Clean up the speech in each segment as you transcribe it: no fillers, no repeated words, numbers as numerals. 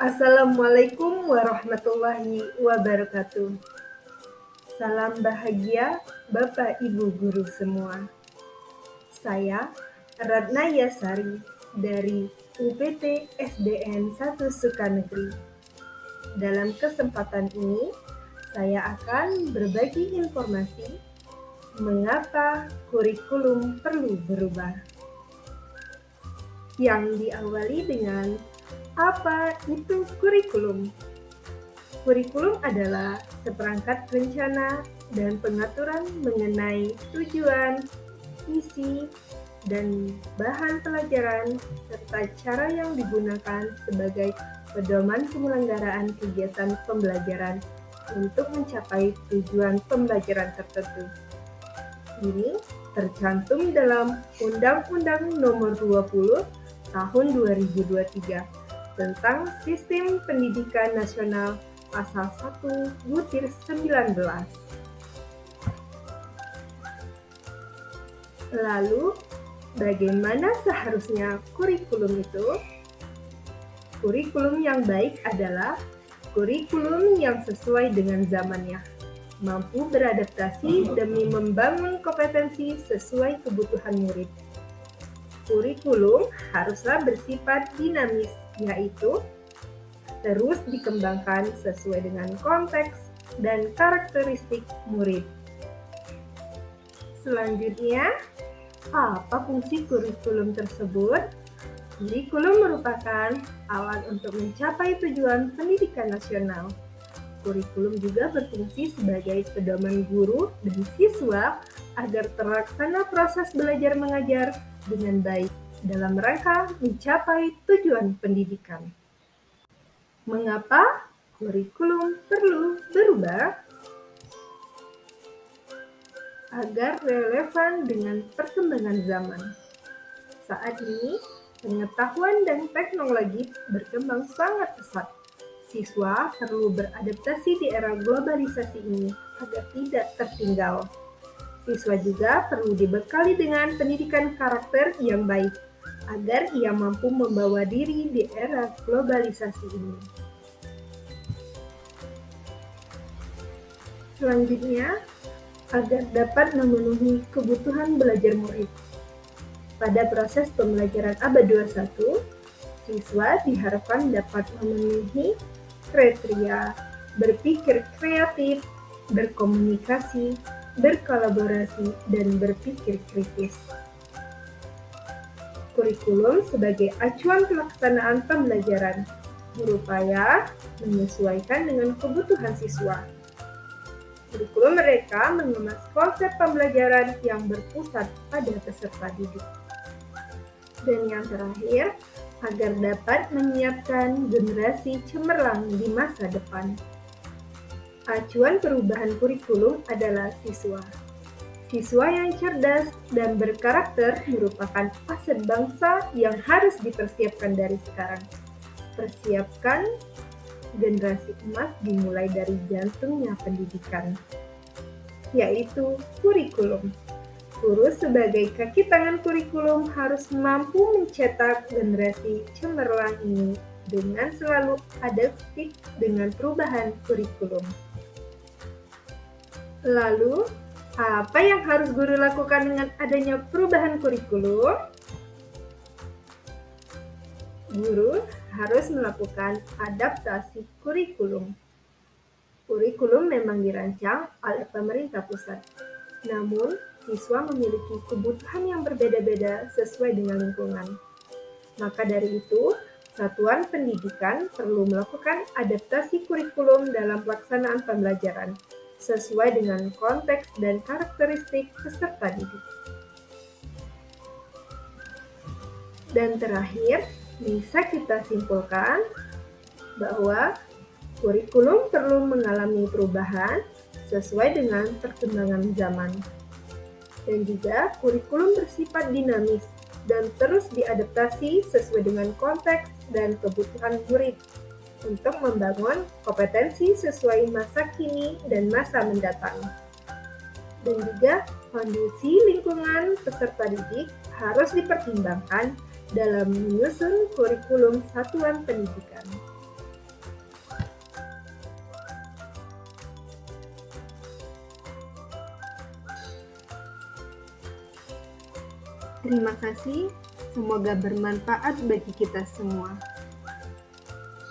Assalamualaikum warahmatullahi wabarakatuh. Salam bahagia Bapak Ibu Guru semua. Saya Ratna Yasari dari UPT SDN 1 Sukanegeri. Dalam kesempatan ini, saya akan berbagi informasi mengapa kurikulum perlu berubah. Yang diawali dengan apa itu kurikulum? Kurikulum adalah seperangkat rencana dan pengaturan mengenai tujuan, isi, dan bahan pelajaran, serta cara yang digunakan sebagai pedoman penyelenggaraan kegiatan pembelajaran untuk mencapai tujuan pembelajaran tertentu. Ini tercantum dalam Undang-Undang Nomor 20 Tahun 2023 tentang Sistem Pendidikan Nasional Pasal 1/19. Lalu, bagaimana seharusnya kurikulum itu? Kurikulum yang baik adalah kurikulum yang sesuai dengan zamannya, mampu beradaptasi demi membangun kompetensi sesuai kebutuhan murid. Kurikulum haruslah bersifat dinamis, yaitu terus dikembangkan sesuai dengan konteks dan karakteristik murid. Selanjutnya, apa fungsi kurikulum tersebut? Kurikulum merupakan alat untuk mencapai tujuan pendidikan nasional. Kurikulum juga berfungsi sebagai pedoman guru dan siswa agar terlaksana proses belajar mengajar dengan baik dalam rangka mencapai tujuan pendidikan. Mengapa kurikulum perlu berubah? Agar relevan dengan perkembangan zaman. Saat ini, pengetahuan dan teknologi berkembang sangat pesat. Siswa perlu beradaptasi di era globalisasi ini agar tidak tertinggal. Siswa juga perlu dibekali dengan pendidikan karakter yang baik, agar ia mampu membawa diri di era globalisasi ini. Selanjutnya, agar dapat memenuhi kebutuhan belajar murid. Pada proses pembelajaran abad 21, siswa diharapkan dapat memenuhi kriteria berpikir kreatif, berkomunikasi, berkolaborasi, dan berpikir kritis. Kurikulum sebagai acuan pelaksanaan pembelajaran berupaya menyesuaikan dengan kebutuhan siswa. Kurikulum mereka mengemas konsep pembelajaran yang berpusat pada peserta didik. Dan yang terakhir, agar dapat menyiapkan generasi cemerlang di masa depan. Acuan perubahan kurikulum adalah siswa. Siswa yang cerdas dan berkarakter merupakan aset bangsa yang harus dipersiapkan dari sekarang. Persiapkan generasi emas dimulai dari jantungnya pendidikan, yaitu kurikulum. Guru sebagai kaki tangan kurikulum harus mampu mencetak generasi cemerlang ini dengan selalu adaptif dengan perubahan kurikulum. Lalu, apa yang harus guru lakukan dengan adanya perubahan kurikulum? Guru harus melakukan adaptasi kurikulum. Kurikulum memang dirancang oleh pemerintah pusat, namun siswa memiliki kebutuhan yang berbeda-beda sesuai dengan lingkungan. Maka dari itu, satuan pendidikan perlu melakukan adaptasi kurikulum dalam pelaksanaan pembelajaran, sesuai dengan konteks dan karakteristik peserta didik. Dan terakhir, bisa kita simpulkan bahwa kurikulum perlu mengalami perubahan sesuai dengan perkembangan zaman. Dan juga kurikulum bersifat dinamis dan terus diadaptasi sesuai dengan konteks dan kebutuhan murid untuk membangun kompetensi sesuai masa kini dan masa mendatang. Dan juga kondisi lingkungan peserta didik harus dipertimbangkan dalam menyusun kurikulum satuan pendidikan. Terima kasih, semoga bermanfaat bagi kita semua.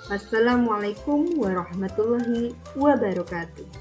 Wassalamualaikum warahmatullahi wabarakatuh.